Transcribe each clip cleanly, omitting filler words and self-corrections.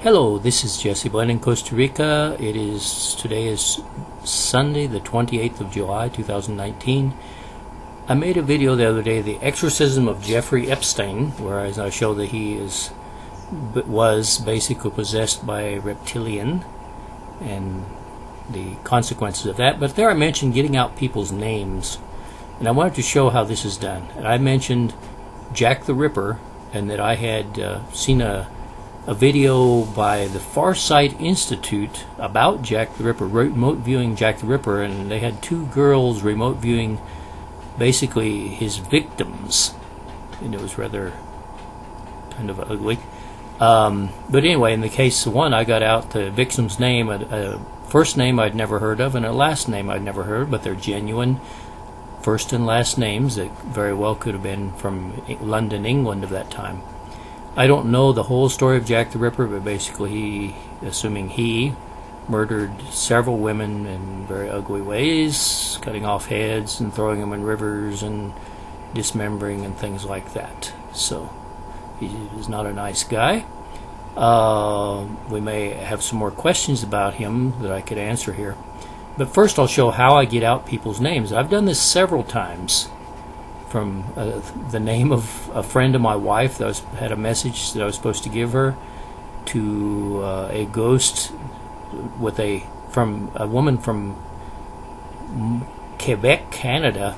Hello, this is Jesse Blenn in Costa Rica. Today is Sunday, the 28th of July, 2019. I made a video the other day, The Exorcism of Jeffrey Epstein, where I show that he was basically possessed by a reptilian and the consequences of that. But there I mentioned getting out people's names, and I wanted to show how this is done. And I mentioned Jack the Ripper, and that I had seen a video by the Farsight Institute about Jack the Ripper, remote viewing Jack the Ripper, and they had two girls remote viewing basically his victims, and it was rather kind of ugly. But anyway, in the case of one, I got out the victim's name, a first name I'd never heard of, and a last name I'd never heard, but they're genuine first and last names that very well could have been from London, England of that time. I don't know the whole story of Jack the Ripper, but basically assuming he murdered several women in very ugly ways, cutting off heads and throwing them in rivers and dismembering and things like that. So he is not a nice guy. We may have some more questions about him that I could answer here. But first I'll show how I get out people's names. I've done this several times. From the name of a friend of my wife that had a message that I was supposed to give her, to a ghost from a woman from Quebec, Canada,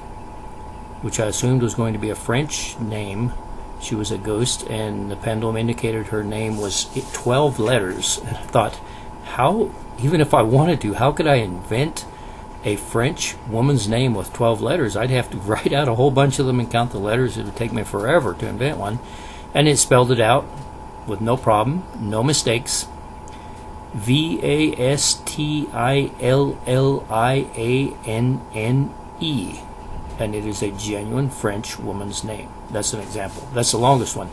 which I assumed was going to be a French name. She was a ghost, and the pendulum indicated her name was 12 letters. And I thought, even if I wanted to, how could I invent a French woman's name with 12 letters? I'd have to write out a whole bunch of them and count the letters. It would take me forever to invent one. And it spelled it out with no problem, no mistakes. Vastillianne. And it is a genuine French woman's name. That's an example. That's the longest one.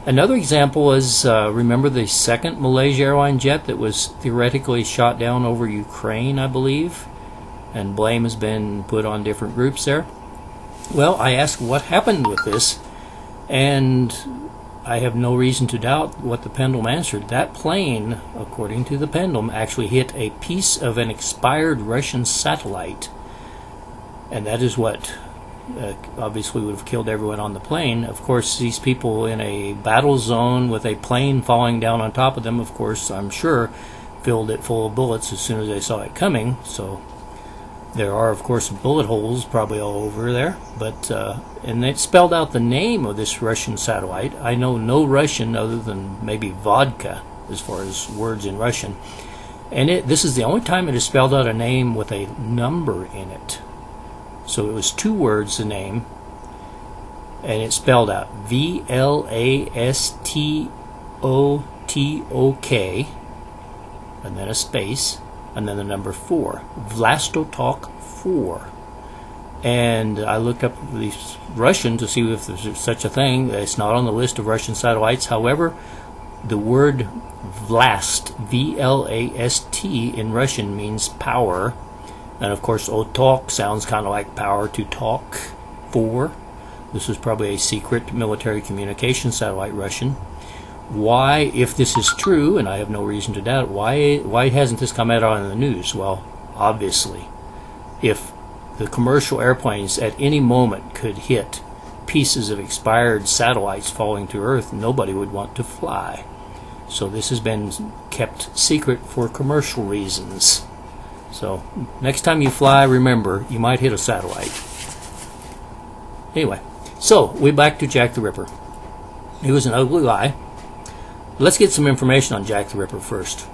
Another example is, remember the second Malaysia airline jet that was theoretically shot down over Ukraine, I believe? And blame has been put on different groups there. Well, I asked what happened with this, and I have no reason to doubt what the pendulum answered. That plane, according to the pendulum, actually hit a piece of an expired Russian satellite, and that is what obviously would have killed everyone on the plane. Of course, these people in a battle zone with a plane falling down on top of them, of course, I'm sure, filled it full of bullets as soon as they saw it coming. So there are, of course, bullet holes probably all over there, but and it spelled out the name of this Russian satellite. I know no Russian other than maybe vodka as far as words in Russian, and this is the only time it has spelled out a name with a number in it. So it was two words, the name, and it spelled out Vlastok, and then a space, and then the number 4, Vlastok 4. And I looked up the Russian to see if there's such a thing. It's not on the list of Russian satellites. However, the word Vlast, V-L-A-S-T, in Russian means power. And of course, Otok sounds kind of like power to talk, 4. This was probably a secret military communication satellite, Russian. Why, if this is true, and I have no reason to doubt it, why hasn't this come out on the news? Well, obviously, if the commercial airplanes at any moment could hit pieces of expired satellites falling to Earth, nobody would want to fly. So this has been kept secret for commercial reasons. So next time you fly, remember, you might hit a satellite. Anyway, so we're back to Jack the Ripper. He was an ugly guy. Let's get some information on Jack the Ripper first.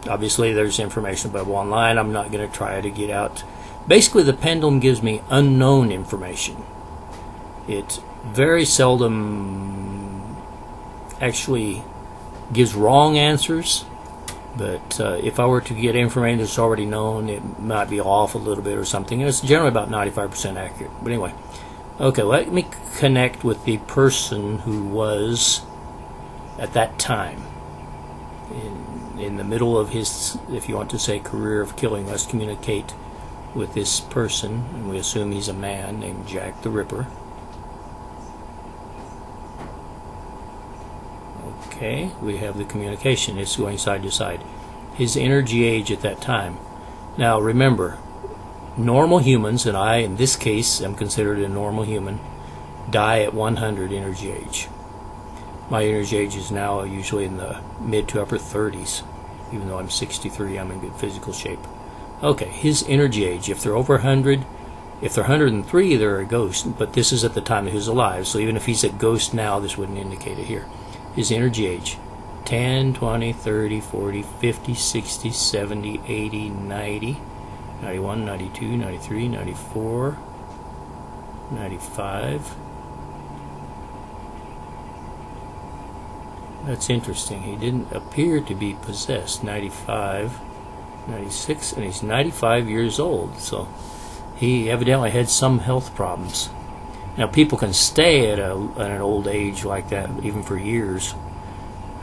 Obviously, there's information available online. I'm not going to try to get out. Basically, the pendulum gives me unknown information. It very seldom actually gives wrong answers. But if I were to get information that's already known, it might be off a little bit or something. And it's generally about 95% accurate. But anyway, okay, let me connect with the person who was at that time in the middle of his, if you want to say, career of killing. Let's communicate with this person, and we assume he's a man named Jack the Ripper. Okay, we have the communication. It's going side to side. His energy age at that time. Now remember, normal humans, and I in this case am considered a normal human, die at 100 energy age. My energy age is now usually in the mid to upper 30s. Even though I'm 63, I'm in good physical shape. Okay, his energy age, if they're over 100, if they're 103, they're a ghost, but this is at the time that he was alive, so even if he's a ghost now, this wouldn't indicate it here. His energy age, 10, 20, 30, 40, 50, 60, 70, 80, 90, 91, 92, 93, 94, 95. That's interesting. He didn't appear to be possessed. 95, 96, and he's 95 years old, so he evidently had some health problems. Now, people can stay at an old age like that, even for years.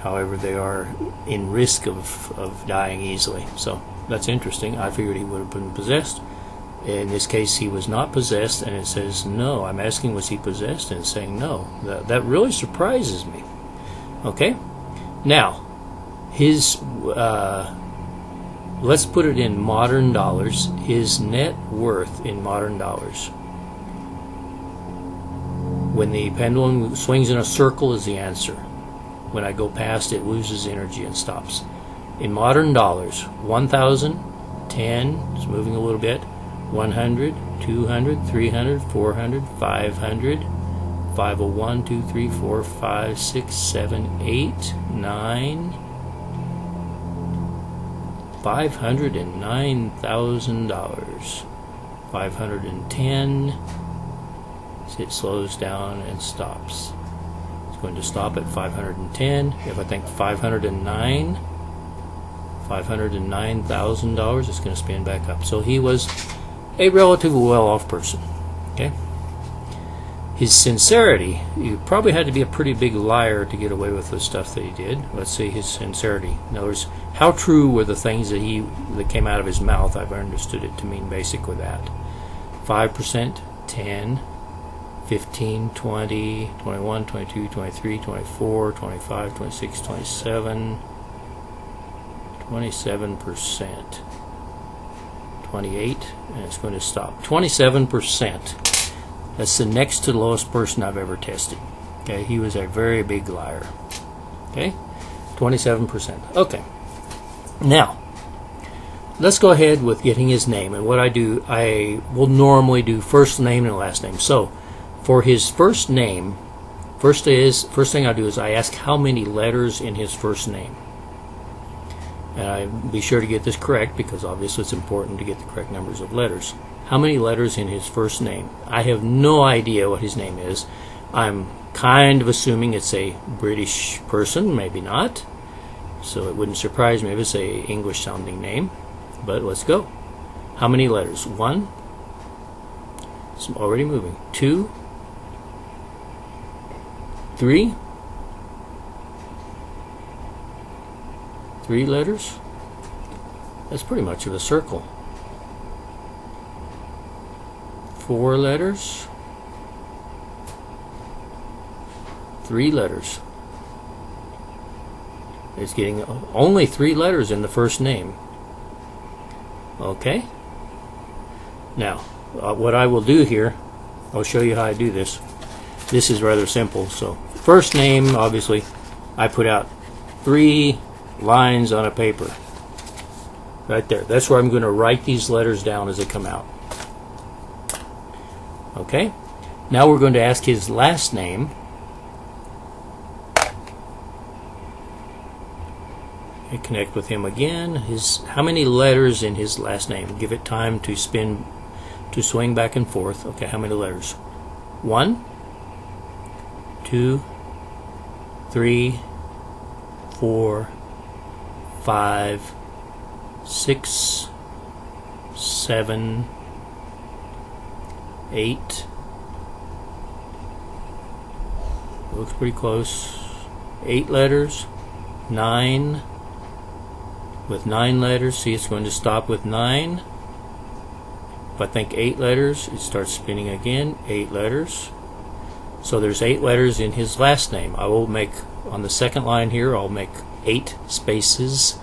However, they are in risk of dying easily. So that's interesting. I figured he would have been possessed. In this case, he was not possessed, and it says no. I'm asking, was he possessed? And it's saying no. That really surprises me. Okay? Now, his... let's put it in modern dollars. His net worth in modern dollars. When the pendulum swings in a circle is the answer. When I go past, it loses energy and stops. In modern dollars, 1,000, 10, it's moving a little bit, 100, 200, 300, 400, 500, 501, 2, 3, 4, 5, 6, 7, 8, 9, $509,000. 510. It slows down and stops. It's going to stop at 510. If I think $509,000, it's going to spin back up. So he was a relatively well-off person. Okay. His sincerity, you probably had to be a pretty big liar to get away with the stuff that he did. Let's see his sincerity. In other words, how true were the things that came out of his mouth? I've understood it to mean basically that. 5%, 10, 15, 20, 21, 22, 23, 24, 25, 26, 27, 27%, 28, and it's going to stop. 27%. That's the next to the lowest person I've ever tested. Okay, he was a very big liar. Okay, 27%. Okay, now let's go ahead with getting his name. And what I do, I will normally do first name and last name. So for his first name, first thing I do is I ask how many letters in his first name. And I be sure to get this correct because obviously it's important to get the correct numbers of letters. How many letters in his first name? I have no idea what his name is. I'm kind of assuming it's a British person, maybe not. So it wouldn't surprise me if it's a English sounding name. But let's go. How many letters? 1. It's already moving. 2. 3. 3 letters. That's pretty much of a circle. 4 letters. 3 letters. It's getting only 3 letters in the first name. Okay. Now, what I will do here, I'll show you how I do this. This is rather simple. So, first name, obviously, I put out 3 lines on a paper. Right there. That's where I'm going to write these letters down as they come out. Okay. Now we're going to ask his last name. And connect with him again. How many letters in his last name? Give it time to spin, to swing back and forth. Okay, how many letters? 1, 2, 3, 4, 5, 6, 7, 8. Looks pretty close. 8 letters. 9. With 9 letters, see, it's going to stop with 9. If I think 8 letters, it starts spinning again. 8 letters. So there's 8 letters in his last name. I will make on the second line here, I'll make 8 spaces,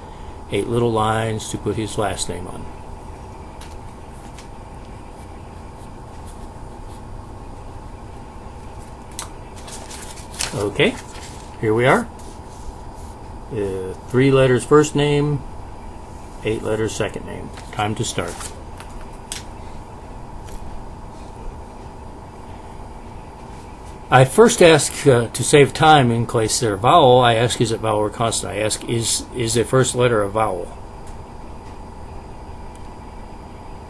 8 little lines to put his last name on. Okay, here we are. 3 letters first name, 8 letters second name. Time to start. I first ask, to save time in case they're a vowel, I ask is it vowel or consonant. I ask is the first letter a vowel?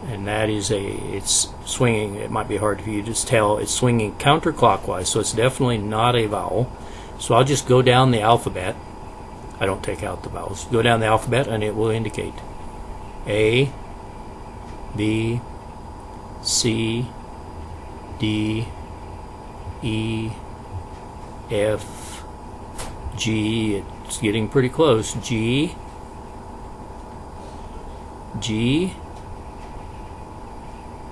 And that is it's swinging. It might be hard for you to just tell. It's swinging counterclockwise, so it's definitely not a vowel. So I'll just go down the alphabet. I don't take out the vowels. Go down the alphabet and it will indicate A, B, C, D, E, F, G. It's getting pretty close. G,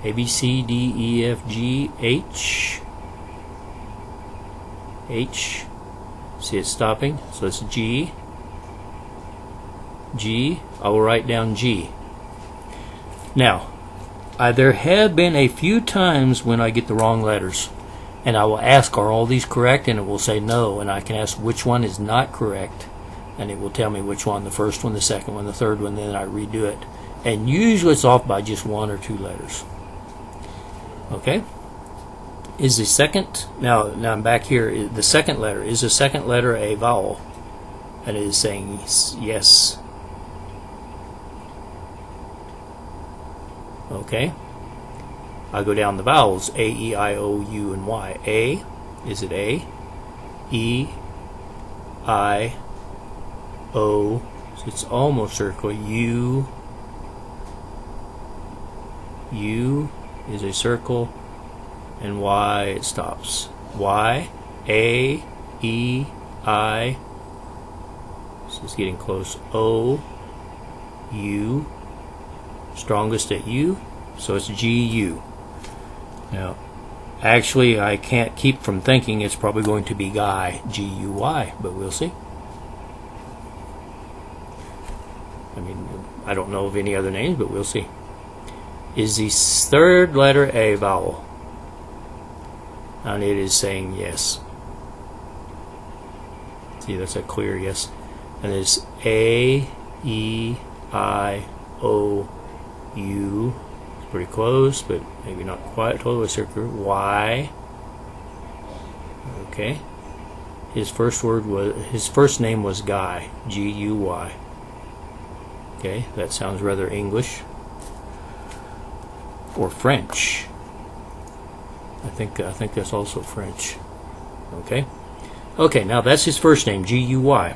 A, B, C, D, E, F, G, H. See it stopping? So it's G. I will write down G. Now, there have been a few times when I get the wrong letters. And I will ask, are all these correct? And it will say no. And I can ask which one is not correct. And it will tell me which one, the first one, the second one, the third one, then I redo it. And usually it's off by just 1 or 2 letters. Okay? Is the second, now I'm back here, the second letter, is the second letter a vowel? And it is saying yes. Okay? I go down the vowels, A, E, I, O, U, and Y. A, is it A? E, I, O, so it's almost circle. U is a circle, and Y, it stops. Y, A, E, I, so it's getting close. O, U, strongest at U, so it's G, U. Now, actually, I can't keep from thinking it's probably going to be Guy, G-U-Y, but we'll see. I mean, I don't know of any other names, but we'll see. Is the third letter a vowel? And it is saying yes. See, that's a clear yes. And it's A, E, I, O, U. Pretty close, but maybe not quite totally circular. Y. Okay. His first name was Guy. G-U-Y. Okay, that sounds rather English or French. I think that's also French. Okay. Okay, now that's his first name, G-U-Y.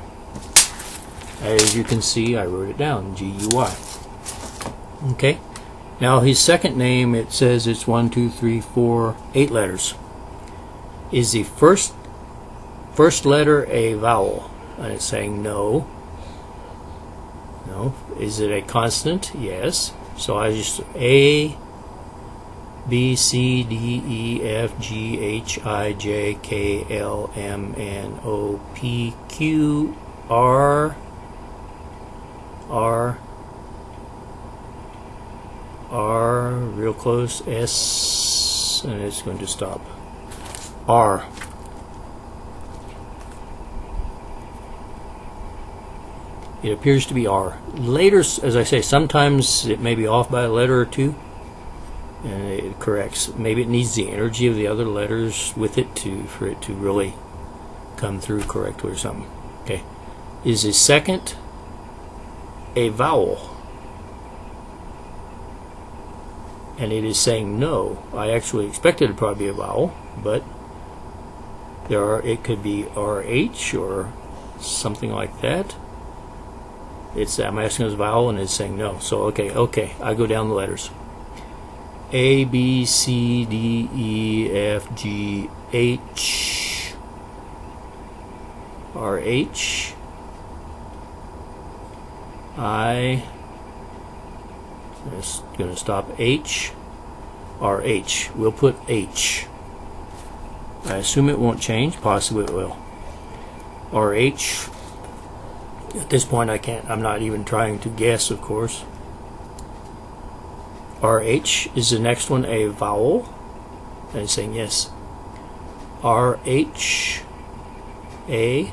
As you can see, I wrote it down, G-U-Y. Okay. Now his second name, it says it's 1, 2, 3, 4, 8 letters. Is the first letter a vowel? And it's saying no. No. Is it a consonant? Yes. So I just A, B, C, D, E, F, G, H, I, J, K, L, M, N, O, P, Q, R, real close, S, and it's going to stop. R. It appears to be R. Later, as I say, sometimes it may be off by a letter or two, and it corrects. Maybe it needs the energy of the other letters with it for it to really come through correctly or something. Okay. Is the second a vowel? And it is saying no. I actually expected it to probably be a vowel, but it could be RH or something like that. I'm asking as a vowel and it's saying no. So okay, I go down the letters. A, B, C, D, E, F, G, H, RH, I, it's going to stop H, RH. We'll put H. I assume it won't change. Possibly it will. RH. At this point, I'm not even trying to guess, of course. RH, is the next one a vowel? And it's saying yes. RH, A.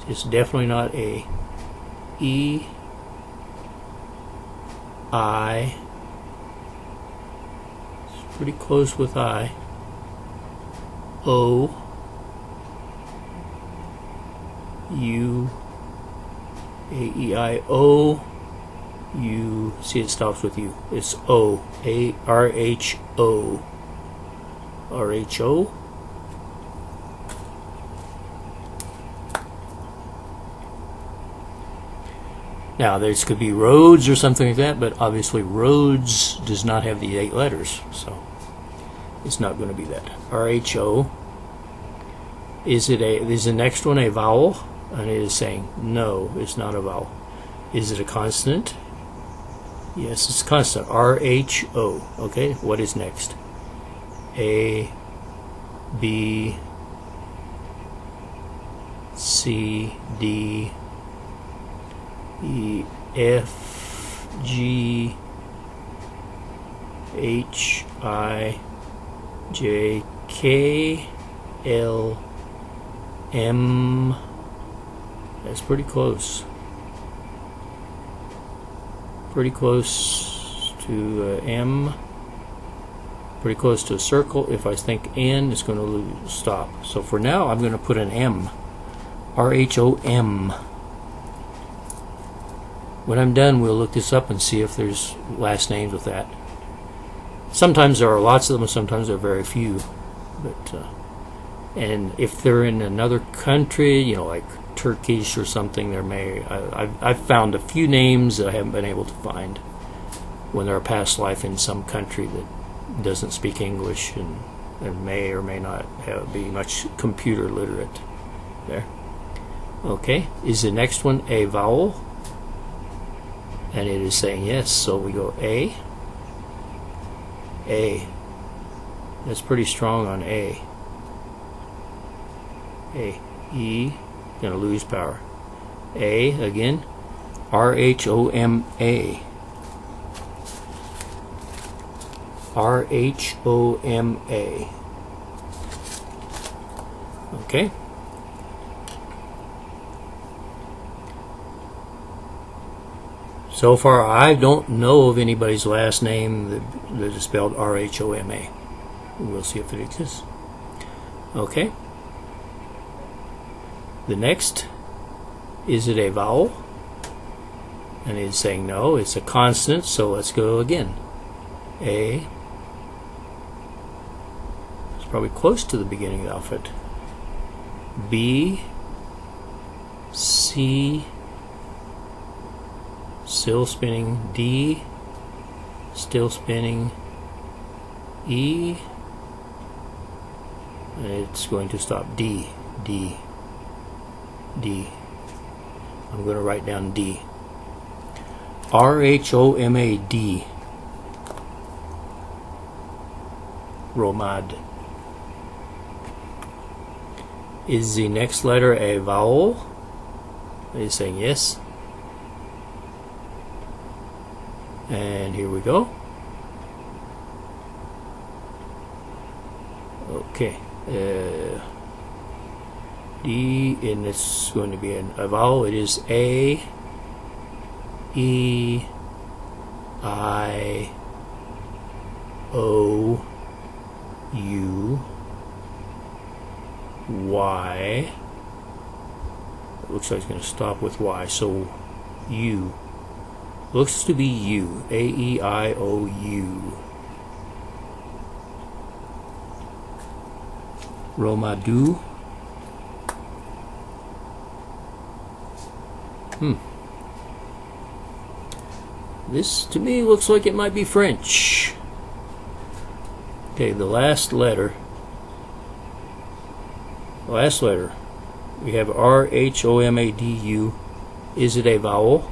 It's definitely not a. E, I. It's pretty close with I. O, U, A, E, I, O, U. See, it stops with U. It's O, A, R, H, O. R, H, O. Now, this could be Rhodes or something like that, but obviously Rhodes does not have the 8 letters, so it's not going to be that. R-H-O. Is the next one a vowel? And it is saying, no, it's not a vowel. Is it a consonant? Yes, it's a consonant. R-H-O. Okay, what is next? A, B, C, D, E, F, G, H, I, J, K, L, M. That's pretty close. Pretty close to M. Pretty close to a circle. If I think N, it's going to stop. So for now, I'm going to put an M. R-H-O-M. When I'm done, we'll look this up and see if there's last names with that. Sometimes there are lots of them, and sometimes there are very few. But and if they're in another country, you know, like Turkish or something, there may. I've found a few names that I haven't been able to find when they're a past life in some country that doesn't speak English and may or may not be much computer literate. There. Okay. Is the next one a vowel? And it is saying yes, so we go A. A. That's pretty strong on A. A. E. Gonna lose power. A again. R-H-O-M-A. R-H-O-M-A. Okay. So far, I don't know of anybody's last name that is spelled R-H-O-M-A. We'll see if it exists. Okay. The next, is it a vowel? And it's saying no, it's a consonant, so let's go again. A. It's probably close to the beginning of the alphabet. B. C. Still spinning. D. Still spinning. E. And it's going to stop. D. D. D. I'm going to write down D. R-H-O-M-A-D. Romad. Is the next letter a vowel? Are you saying yes? And here we go. Okay. D, and it's going to be a vowel. It is A, E, I, O, U, Y. It looks like it's going to stop with Y. So U. Looks to be U. A-E-I-O-U. Rhomadui. This to me looks like it might be French. Okay, the last letter. Last letter. We have R-H-O-M-A-D-U. Is it a vowel?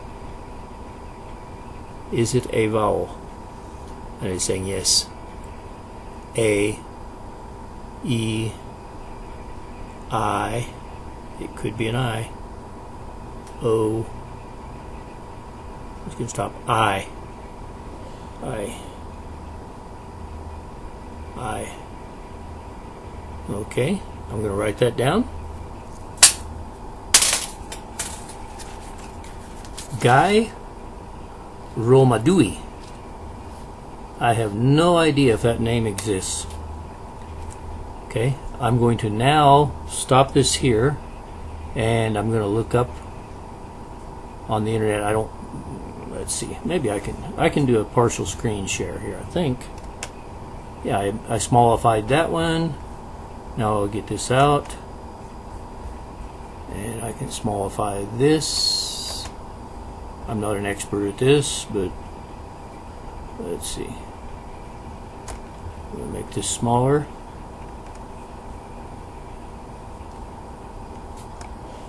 Is it a vowel? And it's saying yes. A, E, I, It could be an I. O. It's going to stop. I. Okay, I'm going to write that down. Guy Rhomadui. I have no idea if that name exists. Okay, I'm going to now stop this here, and I'm going to look up on the internet. Let's see, maybe I can do a partial screen share here, I think. Yeah, I smallified that one. Now I'll get this out, and I can smallify this. I'm not an expert at this, but let's see. I'm going to make this smaller.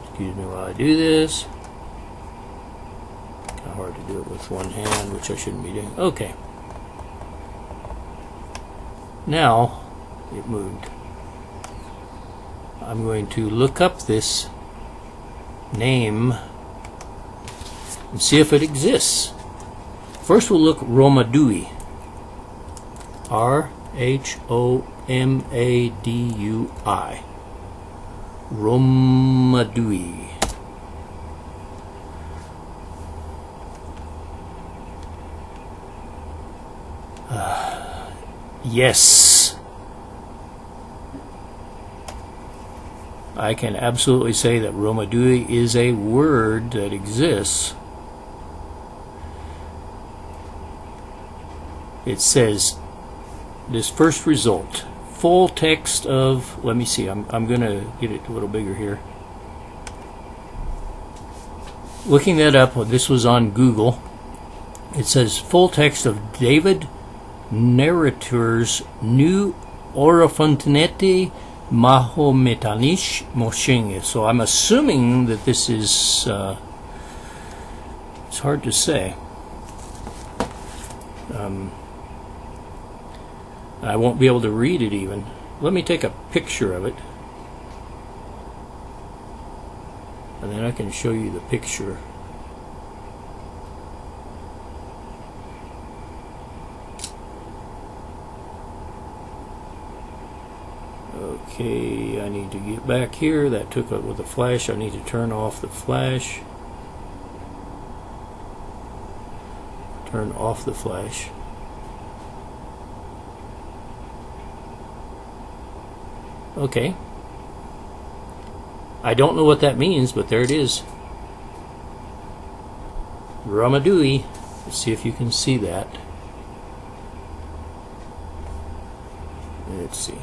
Excuse me while I do this. Kind of hard to do it with one hand, which I shouldn't be doing. Okay. Now it moved. I'm going to look up this name and see if it exists. First we'll look Rhomadui. R-H-O-M-A-D-U-I. Rhomadui. Yes. I can absolutely say that Rhomadui is a word that exists. It says, this first result, full text of, let me see, I'm going to get it a little bigger here. Looking that up, this was on Google. It says, full text of David Narrator's New Orofontinete Mahometanish Moshinge. So I'm assuming that this is, it's hard to say. I won't be able to read it even. Let me take a picture of it, and then I can show you the picture. Okay, I need to get back here. That took it with the flash. I need to turn off the flash. Turn off the flash. Okay. I don't know what that means, but there it is. Rhomadui. Let's see if you can see that. Let's see.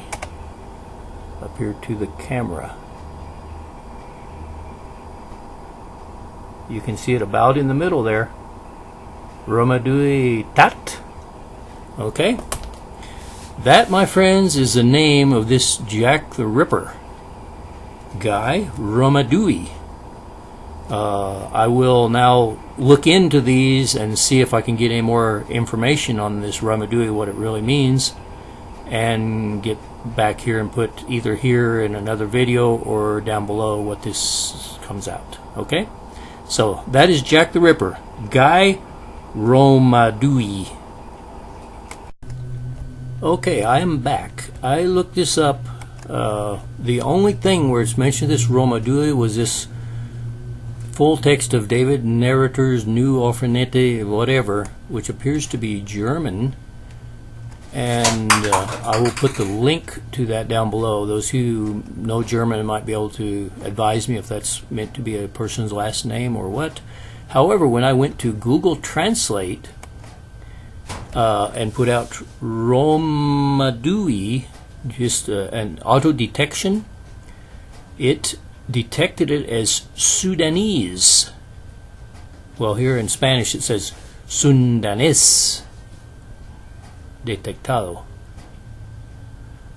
Up here to the camera. You can see it about in the middle there. Rhomadui tat. Okay. That, my friends, is the name of this Jack the Ripper. Guy Rhomadui. I will now look into these and see if I can get any more information on this Rhomadui, what it really means, and get back here and put either here in another video or down below what this comes out. Okay? So, that is Jack the Ripper. Guy Rhomadui. Okay, I am back. I looked this up. The only thing where it's mentioned this Rhomadui was this full text of David Narrator's New Offenete whatever, which appears to be German. And I will put the link to that down below. Those who know German might be able to advise me if that's meant to be a person's last name or what. However, when I went to Google Translate and put out Rhomadui, just an auto detection, it detected it as Sudanese. Well, here in Spanish it says Sundanés detectado.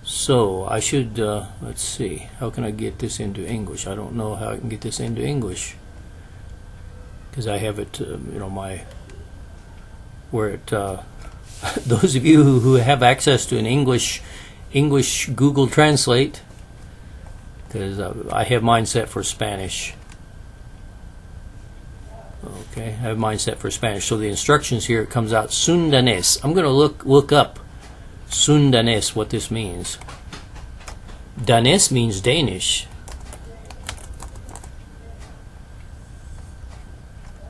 So I should let's see, how can I get this into English? I don't know how I can get this into English because I have it my where it those of you who have access to an English Google Translate, because I have mine set for Spanish. Okay, I have mine set for Spanish. So the instructions here, it comes out Sundanese. I'm going to look up Sundanese, what this means. Danes means Danish.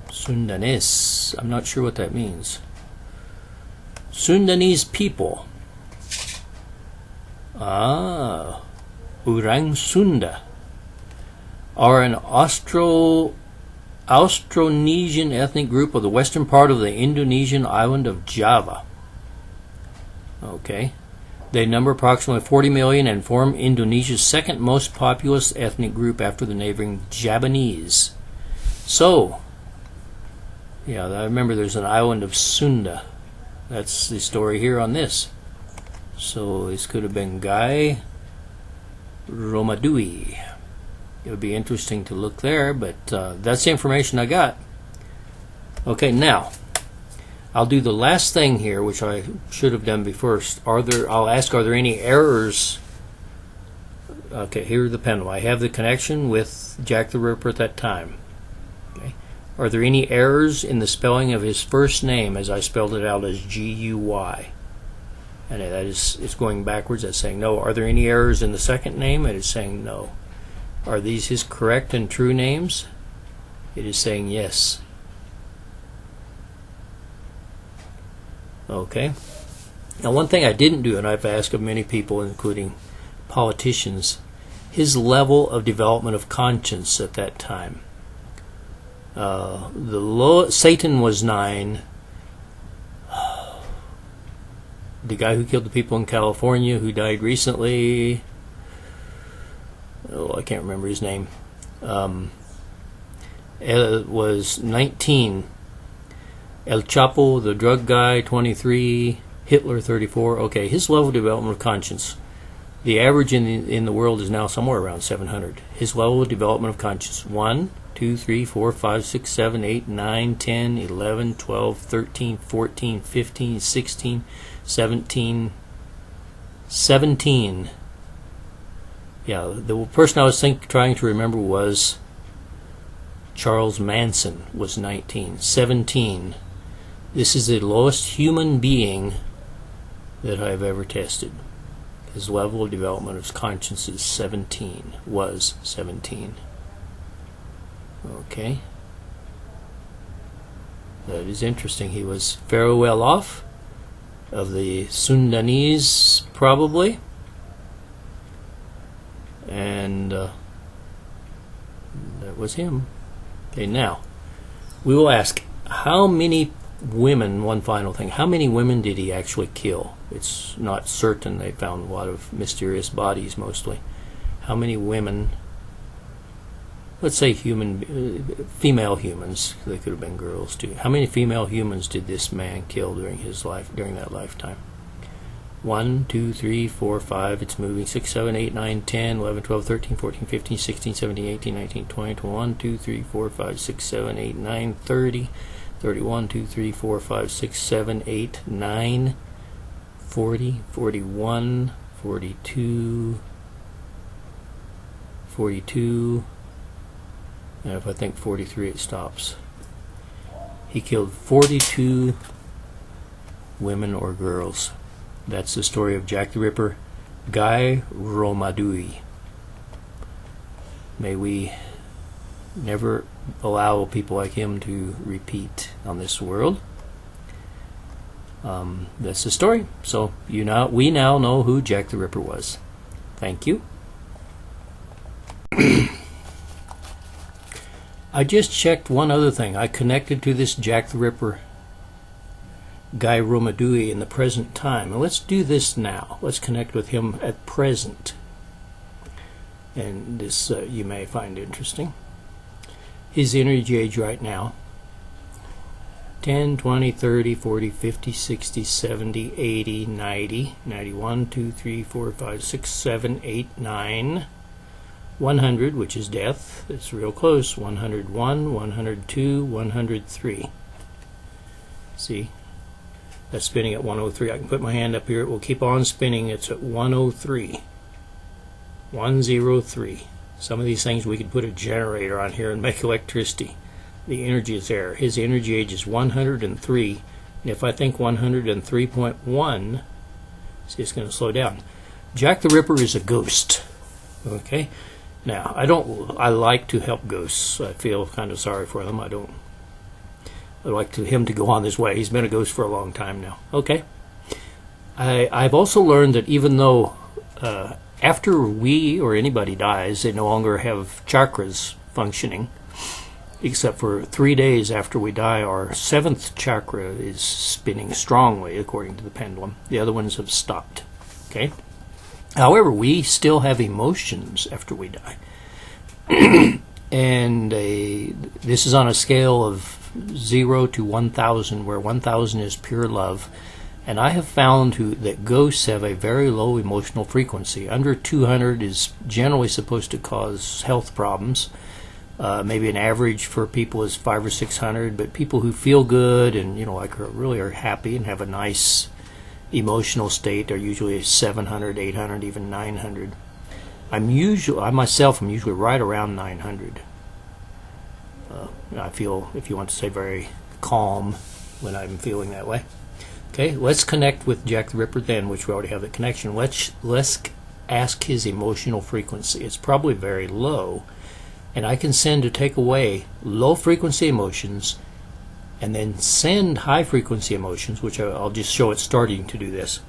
Sundanese, I'm not sure what that means. Sundanese people. Orang Sunda are an Austronesian ethnic group of the western part of the Indonesian island of Java. Okay. They number approximately 40 million and form Indonesia's second most populous ethnic group after the neighboring Javanese. So, yeah, I remember there's an island of Sunda. That's the story here on this. So this could have been Guy Rhomadui. It would be interesting to look there, but that's the information I got. Okay, now I'll do the last thing here, which I should have done before. I'll ask, are there any errors? Okay, here's the pendulum. I have the connection with Jack the Ripper at that time. Okay. Are there any errors in the spelling of his first name, as I spelled it out as G-U-Y? And that is, it's going backwards. That's saying no. Are there any errors in the second name? It is saying no. Are these his correct and true names? It is saying yes. Okay. Now, one thing I didn't do, and I've asked of many people, including politicians, his level of development of conscience at that time. Satan was 9. The guy who killed the people in California, who died recently, I can't remember his name, was 19. El Chapo, the drug guy, 23. Hitler, 34. Okay, his level of development of conscience. The average in the world is now somewhere around 700. His level of development of conscience: 1, 2, 3, 4, 5, 6, 7, 8, 9, 10, 11, 12, 13, 14, 15, 16, 17. 17. Yeah, the person I was trying to remember was Charles Manson, was 19. 17. This is the lowest human being that I've ever tested. His level of development of conscience is 17. Was 17. Okay. That is interesting. He was fairly well off. Of the Sundanese, probably. And that was him. Okay, now, we will ask, how many women, one final thing, how many women did he actually kill? It's not certain. They found a lot of mysterious bodies, mostly. How many women, let's say female humans, they could have been girls too. How many female humans did this man kill during his life, during that lifetime? 1, 2, 3, 4, 5, it's moving, 6, 7, 8, 9, 10, 11, 12, 13, 14, 15, 16, 17, 18, 19, 20, 21, 2, 3, 4, 5, 6, 7, 8, 9, 30, 31, 2, 3, 4, 5, 6, 7, 8, 9, 40, 41, 42, 42, and if I think 43, it stops. He killed 42 women or girls. That's the story of Jack the Ripper, Guy Rhomadui. May we never allow people like him to repeat on this world. That's the story. So we now know who Jack the Ripper was. Thank you. I just checked one other thing. I connected to this Jack the Ripper, Guy Rhomadui, in the present time. And let's do this now. Let's connect with him at present. And this you may find interesting. His energy age right now: 10, 20, 30, 40, 50, 60, 70, 80, 90, 91, 2, 3, 4, 5, 6, 7, 8, 9, 100, which is death. It's real close. 101, 102, 103. See? That's spinning at 103. I can put my hand up here. It will keep on spinning. It's at 103. 103. Some of these things we could put a generator on here and make electricity. The energy is there. His energy age is 103. And if I think 103.1, see, it's going to slow down. Jack the Ripper is a ghost. Okay? Now, I like to help ghosts. I feel kind of sorry for them. I'd like him to go on this way. He's been a ghost for a long time now. Okay? I've also learned that even though after we or anybody dies, they no longer have chakras functioning, except for 3 days after we die, our 7th chakra is spinning strongly, according to the pendulum. The other ones have stopped. Okay? However, we still have emotions after we die. And this is on a scale of 0 to 1,000, where 1,000 is pure love. And I have found that ghosts have a very low emotional frequency. Under 200 is generally supposed to cause health problems. Maybe an average for people is 500 or 600, but people who feel good and really are happy and have a nice emotional state are usually 700, 800, even 900. I myself am usually right around 900. I feel, if you want to say, very calm when I'm feeling that way. Okay, let's connect with Jack the Ripper then, which we already have the connection. Let's ask his emotional frequency. It's probably very low, and I can send to take away low frequency emotions and then send high frequency emotions, which I'll just show it starting to do this.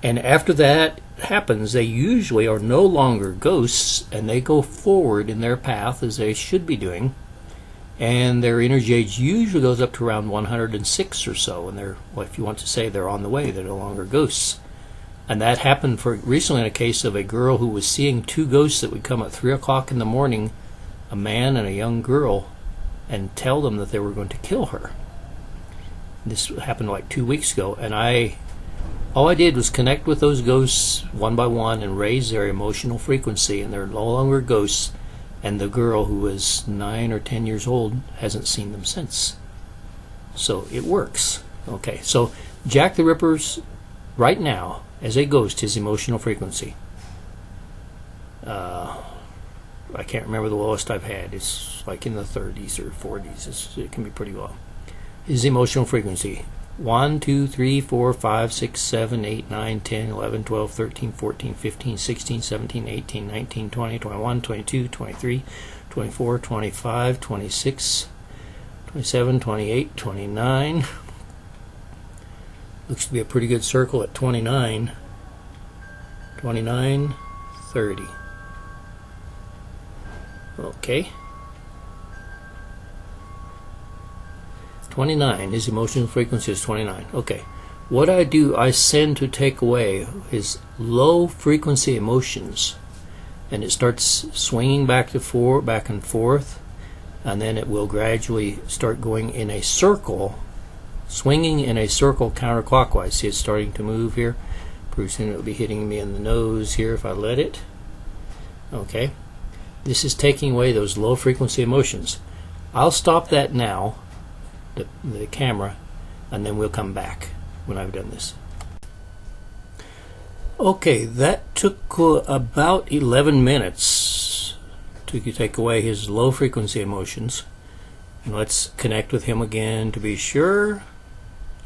And after that happens, they usually are no longer ghosts, and they go forward in their path as they should be doing. And their energy age usually goes up to around 106 or so, and they're, well, if you want to say, they're on the way. They're no longer ghosts. And that happened recently in a case of a girl who was seeing 2 ghosts that would come at 3 o'clock in the morning, a man and a young girl, and tell them that they were going to kill her. This happened like 2 weeks ago, and all I did was connect with those ghosts one by one and raise their emotional frequency, and they're no longer ghosts. And the girl, who was 9 or 10 years old, hasn't seen them since. So it works. Okay, so Jack the Ripper's, right now, as a ghost, his emotional frequency. I can't remember the lowest I've had. It's like in the 30s or 40s. It can be pretty low. His emotional frequency: 1, 2, 3, 4, 5, 6, 7, 8, 9, 10, 11, 12, 13, 14, 15, 16, 17, 18, 19, 20, 21, 22, 23, 24, 25, 26, 27, 28, 29. Looks to be a pretty good circle at 29. 29, 30. Okay. 29. His emotional frequency is 29. Okay. What I do, I send to take away his low frequency emotions, and it starts swinging back and forth, and then it will gradually start going in a circle, swinging in a circle counterclockwise. See, it's starting to move here. Pretty soon it will be hitting me in the nose here if I let it. Okay. This is taking away those low frequency emotions. I'll stop that now, the camera, and then we'll come back when I've done this. Okay, that took about 11 minutes to take away his low frequency emotions. And let's connect with him again to be sure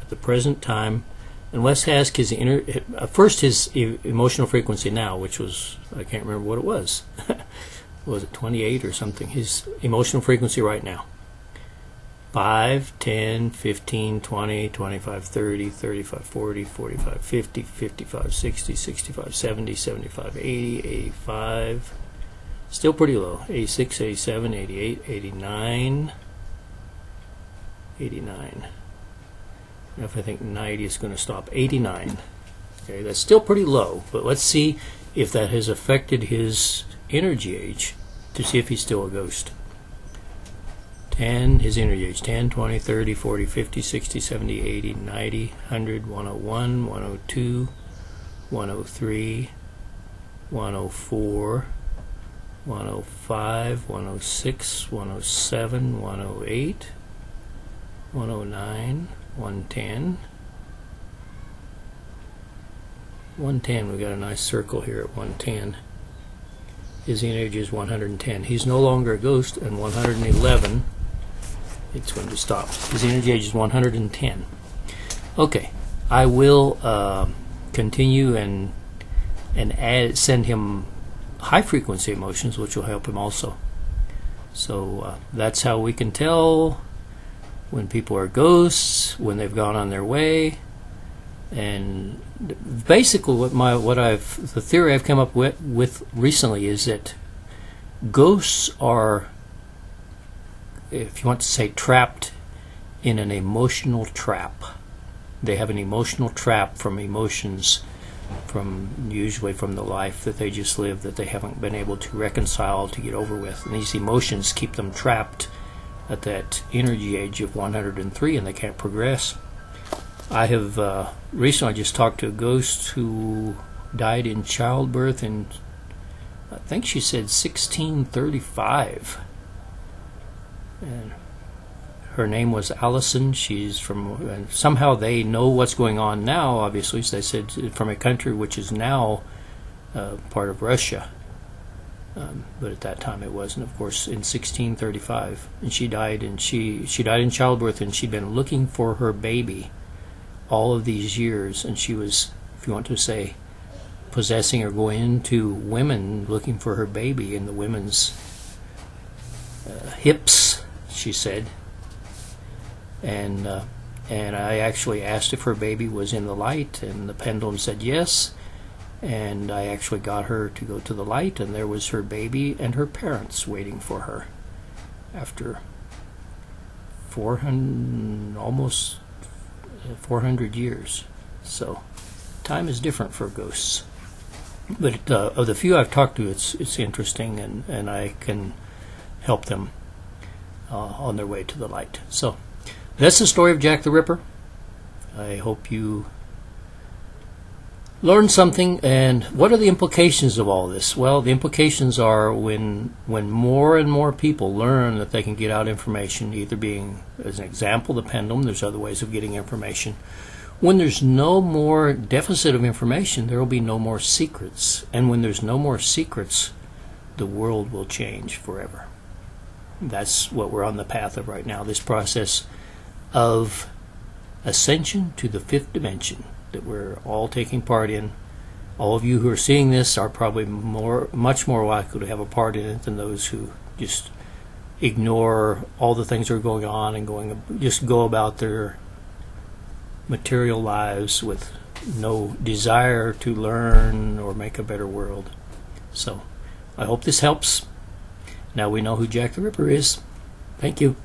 at the present time. And let's ask his first his emotional frequency now, which was, I can't remember what it was. Was it 28 or something? His emotional frequency right now: 5, 10, 15, 20, 25, 30, 35, 40, 45, 50, 55, 60, 65, 70, 75, 80, 85. Still pretty low. 86, 87, 88, 89. 89. Now if I think 90 is going to stop. 89. Okay, that's still pretty low, but let's see if that has affected his energy age to see if he's still a ghost. 10, his energy age: 10, 20, 30, 40, 50, 60, 70, 80, 90, 100, 101, 102, 103, 104, 105, 106, 107, 108, 109, 110. 110, we got a nice circle here at 110. his energy is 110. He's no longer a ghost, and 111, it's going to stop. His energy age is 110. Okay, I will continue and send him high frequency emotions, which will help him also. So that's how we can tell when people are ghosts, when they've gone on their way. And basically the theory I've come up with recently is that ghosts are, if you want to say, trapped in an emotional trap. They have an emotional trap from emotions, usually from the life that they just lived, that they haven't been able to reconcile, to get over with. And these emotions keep them trapped at that energy age of 103, and they can't progress. I have recently just talked to a ghost who died in childbirth in, I think she said 1635. And her name was Allison. She's from, and somehow they know what's going on now, obviously. So they said from a country which is now part of Russia. But at that time it wasn't, of course, in 1635. And she died, and she died in childbirth, and she'd been looking for her baby all of these years. And she was, if you want to say, possessing or going into women looking for her baby in the women's hips, she said. And I actually asked if her baby was in the light, and the pendulum said yes. And I actually got her to go to the light, and there was her baby and her parents waiting for her after 400 years. So time is different for ghosts. But of the few I've talked to, it's interesting, and I can help them on their way to the light. So that's the story of Jack the Ripper. I hope you learned something. And what are the implications of all this? Well, the implications are when more and more people learn that they can get out information, either being, as an example, the pendulum. There's other ways of getting information. When there's no more deficit of information, there will be no more secrets. And when there's no more secrets, the world will change forever. That's what we're on the path of right now, this process of ascension to the fifth dimension that we're all taking part in. All of you who are seeing this are probably much more likely to have a part in it than those who just ignore all the things that are going on and just go about their material lives with no desire to learn or make a better world. So I hope this helps. Now we know who Jack the Ripper is. Thank you.